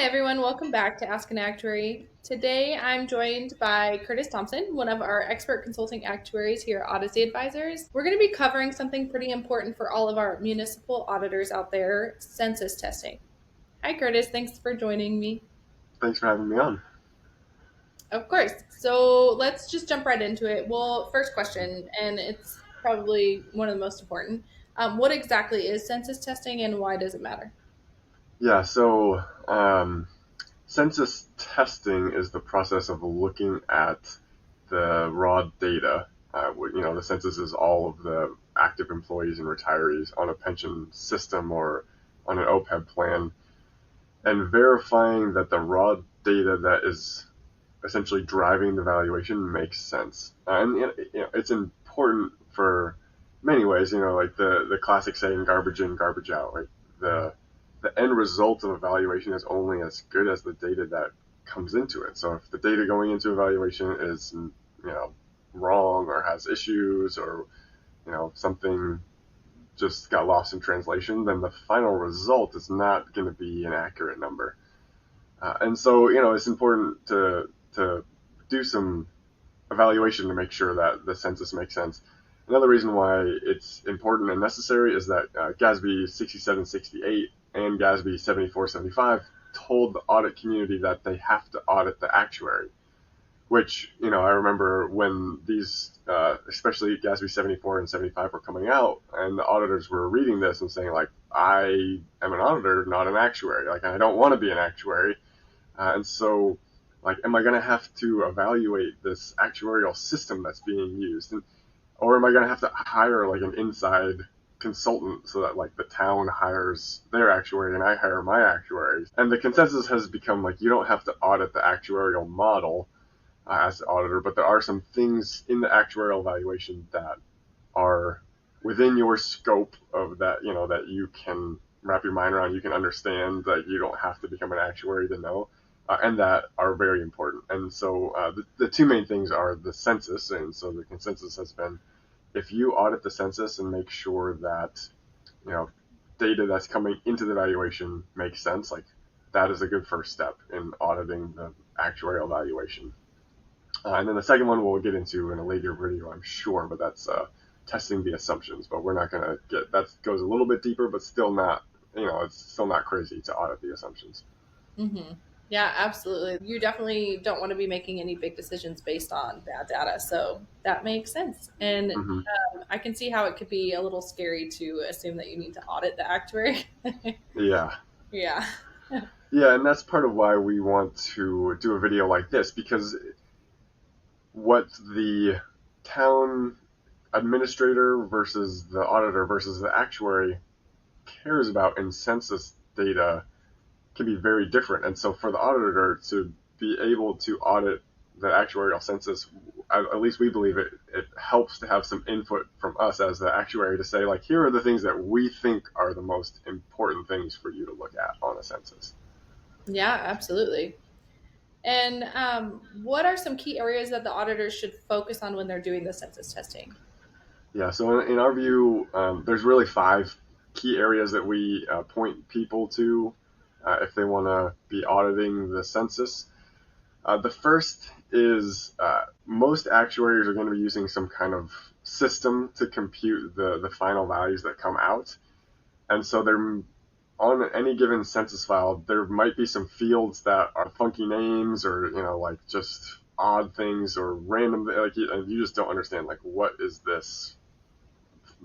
everyone, welcome back to Ask an Actuary. Today I'm joined by Kurtis Thompson, one of our expert consulting actuaries here at Odyssey Advisors. We're going to be covering something pretty important for all of our municipal auditors out there, census testing. Hi Kurtis, thanks for joining me. Thanks for having me on. Of course. So let's just jump right into it. Well, first question, and it's probably one of the most important. What exactly is census testing and why does it matter? Yeah, so census testing is the process of looking at the raw data. The census is all of the active employees and retirees on a pension system or on an OPEB plan, and verifying that the raw data that is essentially driving the valuation makes sense. It's important for many ways. Like the classic saying, "Garbage in, garbage out." Right? The end result of evaluation is only as good as the data that comes into it. So if the data going into evaluation is wrong or has issues or something just got lost in translation, then the final result is not going to be an accurate number. And so it's important to do some evaluation to make sure that the census makes sense. Another reason why it's important and necessary is that GASB 6768 and GASB 7475 told the audit community that they have to audit the actuary, which, I remember when these, especially GASB 74 and 75 were coming out, and the auditors were reading this and saying, like, I am an auditor, not an actuary. Like, I don't want to be an actuary. And so, like, am I going to have to evaluate this actuarial system that's being used? Or am I going to have to hire like an inside consultant so that like the town hires their actuary and I hire my actuaries? And the consensus has become like you don't have to audit the actuarial model as the auditor, but there are some things in the actuarial evaluation that are within your scope of that, that you can wrap your mind around, you can understand that you don't have to become an actuary to know. And that are very important. And so the two main things are the census. And so the consensus has been if you audit the census and make sure that you know data that's coming into the valuation makes sense, like that is a good first step in auditing the actuarial valuation. And then the second one we'll get into in a later video, I'm sure, but that's testing the assumptions. But we're not going to get that goes a little bit deeper, but still not, it's still not crazy to audit the assumptions. Hmm. Yeah, absolutely. You definitely don't want to be making any big decisions based on bad data. So that makes sense. And Hmm. I can see how it could be a little scary to assume that you need to audit the actuary. Yeah. Yeah. Yeah, and that's part of why we want to do a video like this, because what the town administrator versus the auditor versus the actuary cares about in census data can be very different. And so for the auditor to be able to audit the actuarial census, at least we believe it helps to have some input from us as the actuary to say, like, here are the things that we think are the most important things for you to look at on a census. Yeah, absolutely. And what are some key areas that the auditors should focus on when they're doing the census testing? Yeah, so in our view, there's really five key areas that we point people to if they want to be auditing the census. The first is most actuaries are going to be using some kind of system to compute the final values that come out. And so they're on any given census file, there might be some fields that are funky names or, like just odd things or random, like you just don't understand, like, what is this,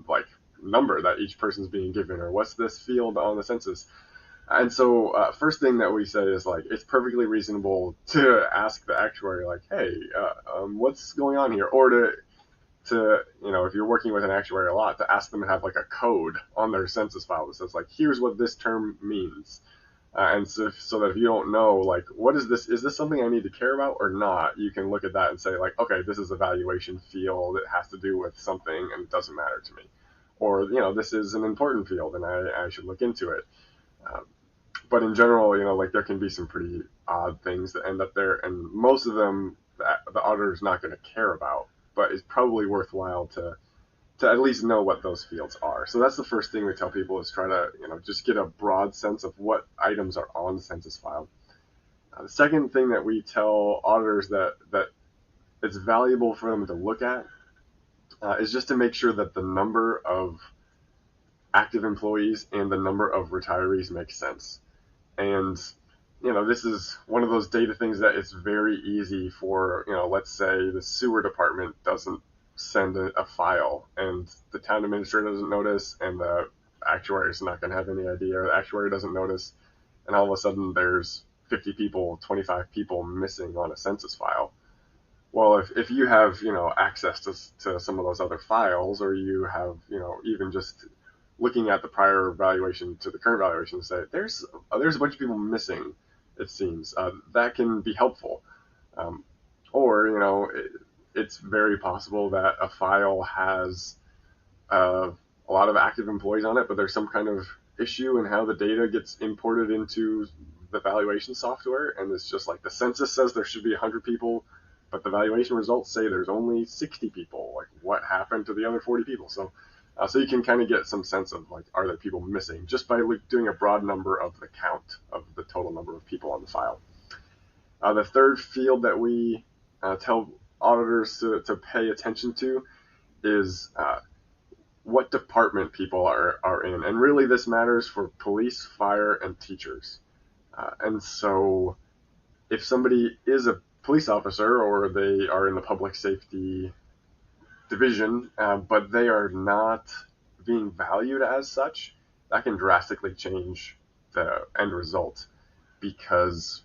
like, number that each person's being given, or what's this field on the census? And so, first thing that we say is like it's perfectly reasonable to ask the actuary, like, "Hey, what's going on here?" Or to if you're working with an actuary a lot, to ask them to have like a code on their census file that says like, "Here's what this term means." And so that if you don't know, like, what is this? Is this something I need to care about or not? You can look at that and say, like, okay, this is a valuation field. It has to do with something, and it doesn't matter to me. Or, this is an important field, and I should look into it. Um, but in general, like there can be some pretty odd things that end up there, and most of them the auditor is not going to care about, but it's probably worthwhile to at least know what those fields are. So that's the first thing we tell people is try to just get a broad sense of what items are on the census file. The second thing that we tell auditors that it's valuable for them to look at is just to make sure that the number of active employees and the number of retirees makes sense. And this is one of those data things that it's very easy for, let's say the sewer department doesn't send a file and the town administrator doesn't notice and the actuary is not going to have any idea, or the actuary doesn't notice, and all of a sudden there's 50 people, 25 people missing on a census file. Well, if you have, access to some of those other files, or you have, even just looking at the prior valuation to the current valuation, say there's a bunch of people missing, it seems, that can be helpful. Or, it's very possible that a file has a lot of active employees on it, but there's some kind of issue in how the data gets imported into the valuation software, and it's just like the census says there should be 100 people, but the valuation results say there's only 60 people. Like, what happened to the other 40 people? So you can kind of get some sense of, like, are there people missing, just by doing a broad number of the count of the total number of people on the file. The third field that we tell auditors to pay attention to is what department people are in. And really this matters for police, fire, and teachers. And so if somebody is a police officer or they are in the public safety division, but they are not being valued as such, that can drastically change the end result, because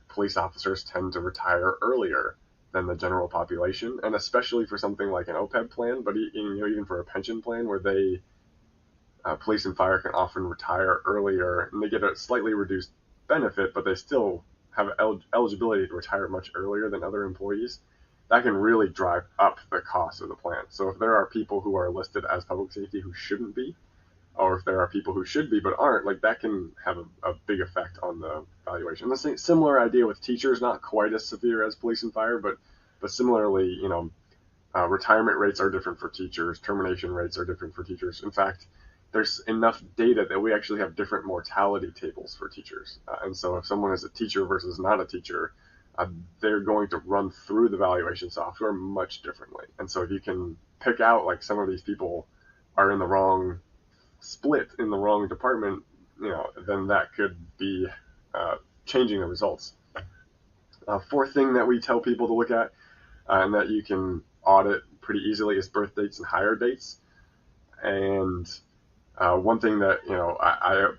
police officers tend to retire earlier than the general population, and especially for something like an OPEB plan, but even for a pension plan where they police and fire can often retire earlier, and they get a slightly reduced benefit, but they still have eligibility to retire much earlier than other employees. That can really drive up the cost of the plan. So if there are people who are listed as public safety who shouldn't be, or if there are people who should be but aren't, like, that can have a big effect on the valuation. The similar idea with teachers, not quite as severe as police and fire, but similarly, retirement rates are different for teachers, termination rates are different for teachers. In fact, there's enough data that we actually have different mortality tables for teachers. And so if someone is a teacher versus not a teacher, they're going to run through the valuation software much differently. And so if you can pick out, like, some of these people are in the wrong split in the wrong department, then that could be changing the results. Fourth thing that we tell people to look at, and that you can audit pretty easily, is birth dates and hire dates. And one thing that I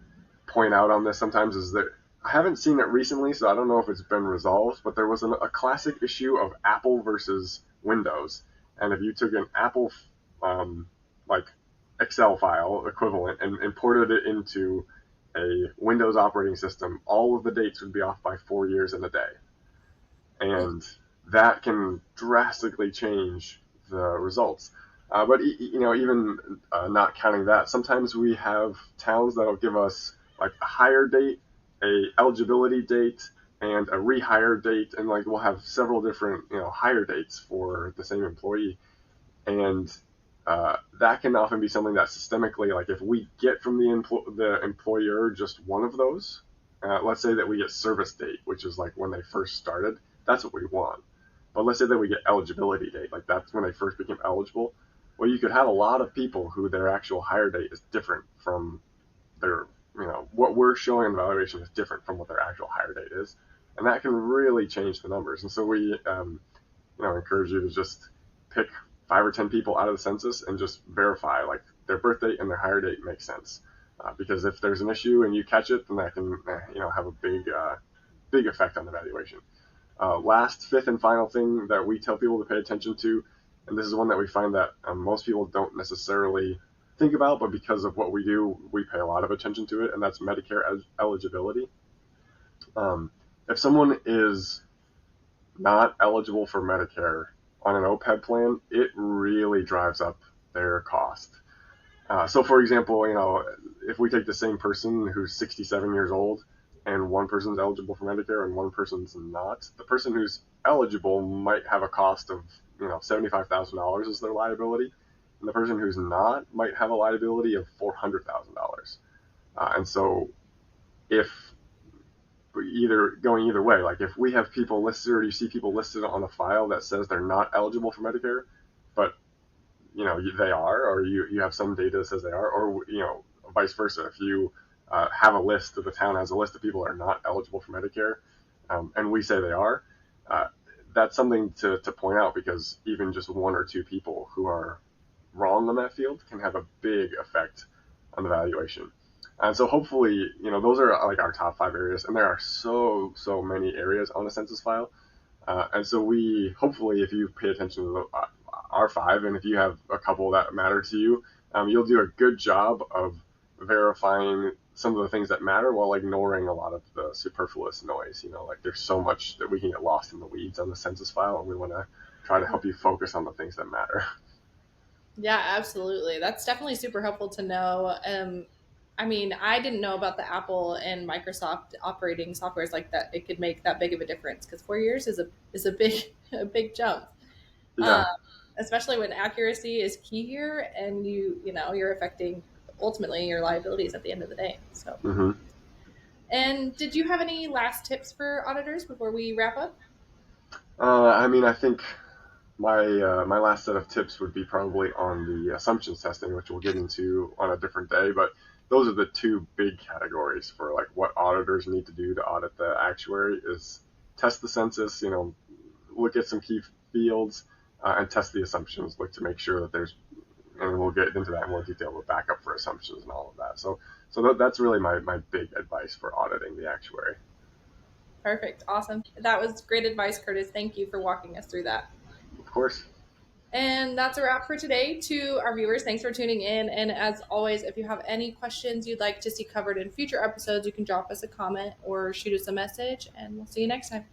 point out on this sometimes is that I haven't seen it recently, so I don't know if it's been resolved, but there was a classic issue of Apple versus Windows. And if you took an Apple like Excel file equivalent and imported it into a Windows operating system, all of the dates would be off by 4 years and a day. And that can drastically change the results. But even not counting that, sometimes we have towns that'll give us, like, a hire date, a eligibility date, and a rehire date, and, like, we'll have several different hire dates for the same employee. And that can often be something that systemically, like, if we get from the employer just one of those, let's say that we get service date, which is like when they first started, that's what we want. But let's say that we get eligibility date, like that's when they first became eligible. Well, you could have a lot of people who their actual hire date is different from their, what we're showing in the valuation is different from what their actual hire date is. And that can really change the numbers. And so we, encourage you to just pick 5 or 10 people out of the census and just verify, like, their birth date and their hire date makes sense. Because if there's an issue and you catch it, then that can, have a big effect on the valuation. Last, fifth, and final thing that we tell people to pay attention to, and this is one that we find that most people don't necessarily think about, but because of what we do, we pay a lot of attention to it, and that's Medicare eligibility. If someone is not eligible for Medicare on an OPEB plan, it really drives up their cost. So, for example, if we take the same person who's 67 years old, and one person's eligible for Medicare and one person's not, the person who's eligible might have a cost of $75,000 as their liability, and the person who's not might have a liability of $400,000. And so if either going either way. Like if we have people listed, or you see people listed on a file that says they're not eligible for Medicare, but they are, or you have some data that says they are, or vice versa. If you have a list, the town has a list of people that are not eligible for Medicare, and we say they are, uh, that's something to point out, because even just one or two people who are wrong on that field can have a big effect on the valuation. And so hopefully, those are like our top 5 areas, and there are so many areas on a census file. And so we hopefully, if you pay attention to our 5, and if you have a couple that matter to you, you'll do a good job of verifying some of the things that matter while ignoring a lot of the superfluous noise. Like there's so much that we can get lost in the weeds on the census file, and we want to try to help you focus on the things that matter. Yeah, absolutely. That's definitely super helpful to know. I mean, I didn't know about the Apple and Microsoft operating softwares like that. It could make that big of a difference, because 4 years is a big a big jump, um, Yeah. especially when accuracy is key here, and you're affecting ultimately your liabilities at the end of the day. So, hmm and did you have any last tips for auditors before we wrap up? I mean, I think my last set of tips would be probably on the assumptions testing, which we'll get into on a different day. But those are the two big categories for like what auditors need to do to audit the actuary: is test the census, look at some key fields, and test the assumptions, look to make sure that there's, and we'll get into that in more detail, with backup for assumptions and all of that. So that's really my big advice for auditing the actuary. Perfect. Awesome. That was great advice, Curtis. Thank you for walking us through that. Of course. And that's a wrap for today. To our viewers, thanks for tuning in. And as always, if you have any questions you'd like to see covered in future episodes, you can drop us a comment or shoot us a message, and we'll see you next time.